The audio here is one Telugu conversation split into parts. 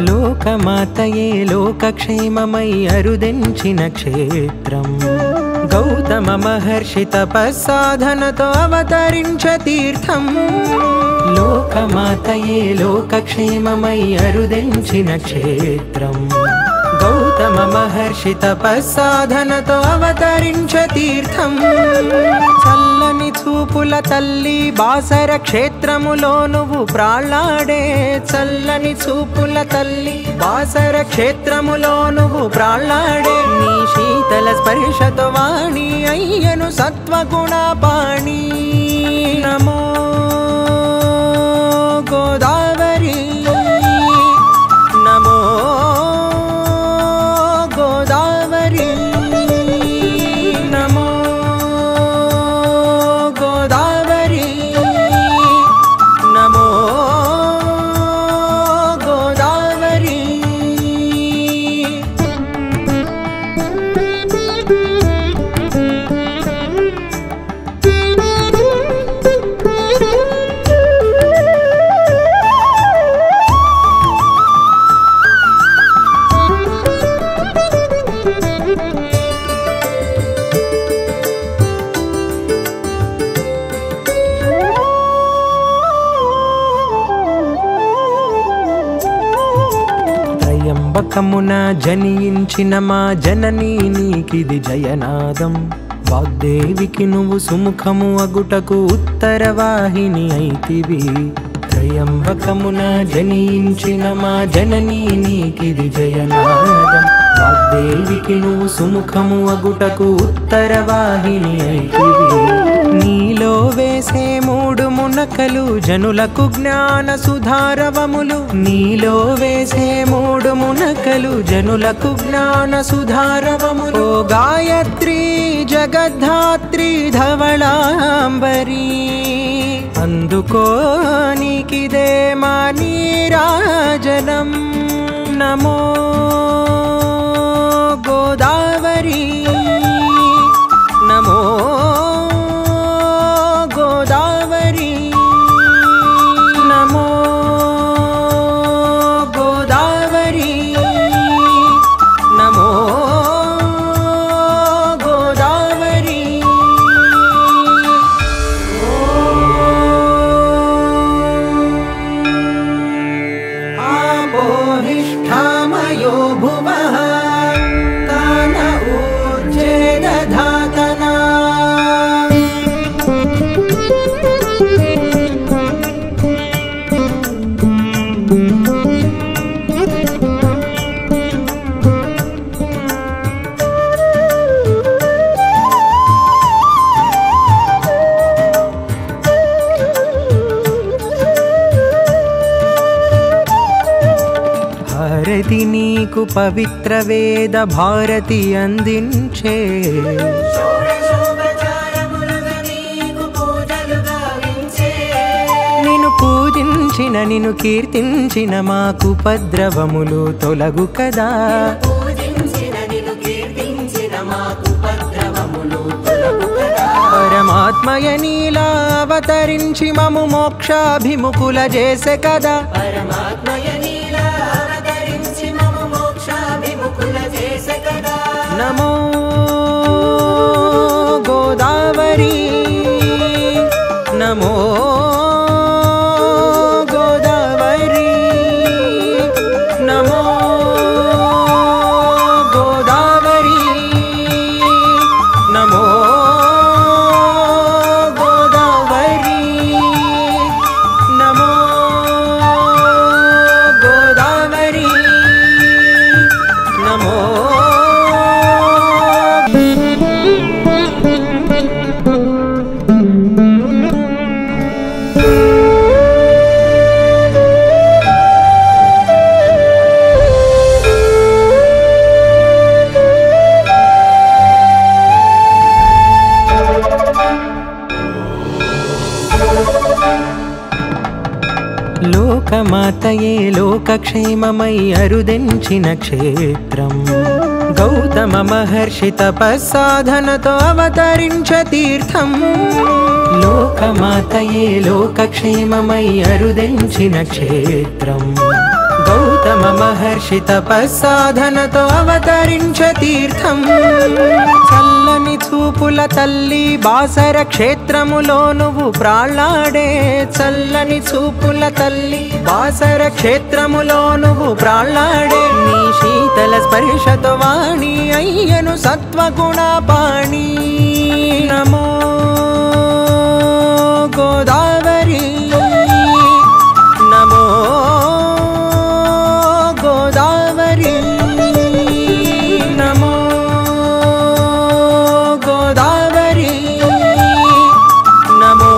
లోకమాతయే లోకక్షేమమై అరుదెంచిన క్షేత్రం గౌతమ మహర్షి తపస్సాధనతో అవతరించ తీర్థం లోకమాతయే లోకక్షేమమై అరుదెంచిన క్షేత్రం గౌతమ మహర్షి తపస్సాధనతో అవతరించ తీర్థం చల్లని చూపుల తల్లి బాసర క్షేత్రములో నువ్వు ప్రాళ్ళాడే చల్లని చూపుల తల్లి బాసర క్షేత్రములో నువ్వు ప్రాళ్ళాడే నీ శీతల స్పర్శతో వాణి అయ్యను సత్వగుణ పాణి నమో గోదావరి నమో గోదావరి నమో గోదావరి నమో గోదావరి త్రయంబకమున జనించిన మా జననీ నీకిది జయనాదం వాగ్దేవికి నువ్వు సుముఖము అగుటకు ఉత్తరవాహిని అయితివి త్రయంబకమున జనించిన మా జననీ నీకిది జయనాదం వాగ్దేవికి నువ్వు సుముఖము అగుటకు ఉత్తరవాహిని అయితివి నీలో వేసే మూడు మునకలు జనులకు జ్ఞాన సుధారవములు నీలో వేసే మూడు మునకలు జనులకు జ్ఞాన సుధారవములు ఓ గాయత్రి జగద్ధాత్రి ధవళాంబరి అందుకో నీకిదే మా నీరాజనం నమో గోదావరి నమో గోదావరి నమో గోదావరి నమో గోదావరి ఆపోహిష్ఠామయో భువః తాన ఊర్జే దధాతనా భారతి నీకు పవిత్ర వేద భారతి అందించే నిన్ను పూజించిన నిన్ను కీర్తించిన మాకు ఉపద్రవములు తొలగు కదా పరమాత్మయ నీలా అవతరించి మము మోక్షాభిముఖుల చేసే కదా నమో గోదావరి నమో గోదావరి నమో గోదావరి నమో గోదావరి నమో గోదావరి నమో లోకమాతయే లోకక్షేమమై అరుదెంచిన క్షేత్రం గౌతమ మహర్షి తపస్సాధనతో అవతరించ తీర్థం లోకమాతయే లోకక్షేమమై అరుదెంచిన క్షేత్రం గౌతమ మహర్షి తపస్సాధనతో అవతరించ తీర్థం చల్లని చూపుల తల్లి బాసర క్షేత్రములో నువ్వు ప్రాళ్ళాడే చల్లని చూపుల తల్లి బాసర క్షేత్రములో నువ్వు ప్రాళ్ళాడే నీ శీతల స్పర్శతో వాణి అయ్యను సత్వగుణ పాణి నమో గోదావరి నమో గోదావరి నమో గోదావరి నమో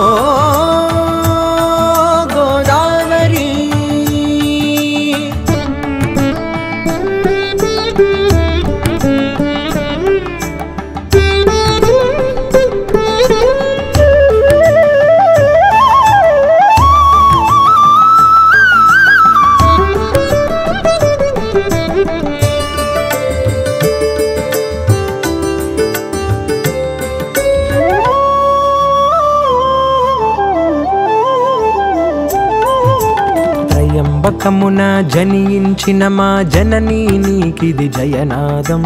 గోదావరి త్రయంబకమున జనించిన మా జననీ నీకిది జయనాదం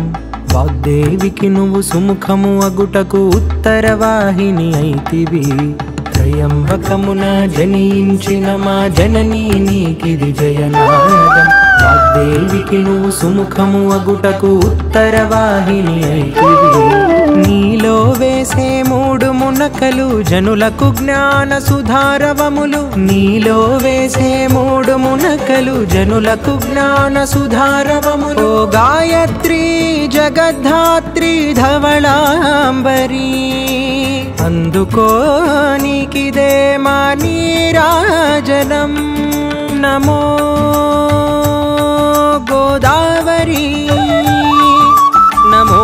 వాగ్దేవికి నువ్వు సుముఖము అగుటకు ఉత్తరవాహిని అయితివి త్రయంబకమున జనించిన మా జననీ నీకిది జయనాదం వాగ్దేవికి నువ్వు సుముఖము అగుటకు ఉత్తరవాహిని అయితివి నీలో వేసే మూడు మునకలు జనులకు జ్ఞాన సుధారవములు నీలో వేసే మూడు మునకలు జనులకు జ్ఞాన సుధారవములు ఓ గాయత్రి జగద్ధాత్రి ధవళాంబరి అందుకో నీకిదే మా నీరాజనం నమో గోదావరి నమో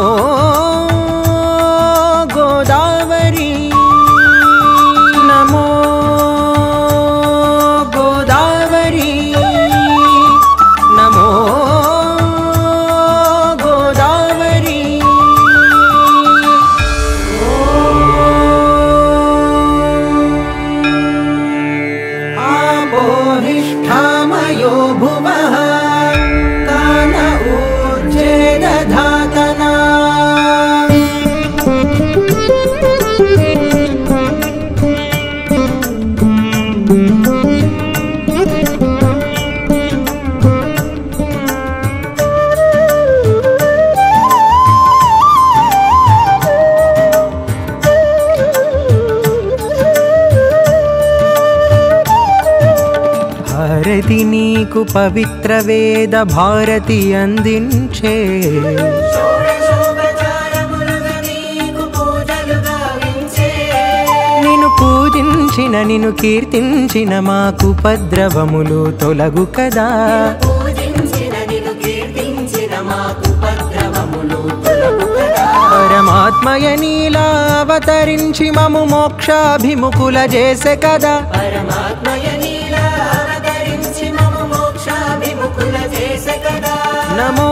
గోదావరి నమో గోదావరి నమో గోదావరి ఆపోహిష్ఠామయో భువః తాన ఊర్జే దధాతనా భారతి నీకు పవిత్ర వేద భారతి అందించే నిన్ను పూజించిన నిన్ను కీర్తించిన మాకు ఉపద్రవములు తొలగు కదా పరమాత్మయ నీలా అవతరించి మము మోక్షాభిముఖుల చేసే కదా నమో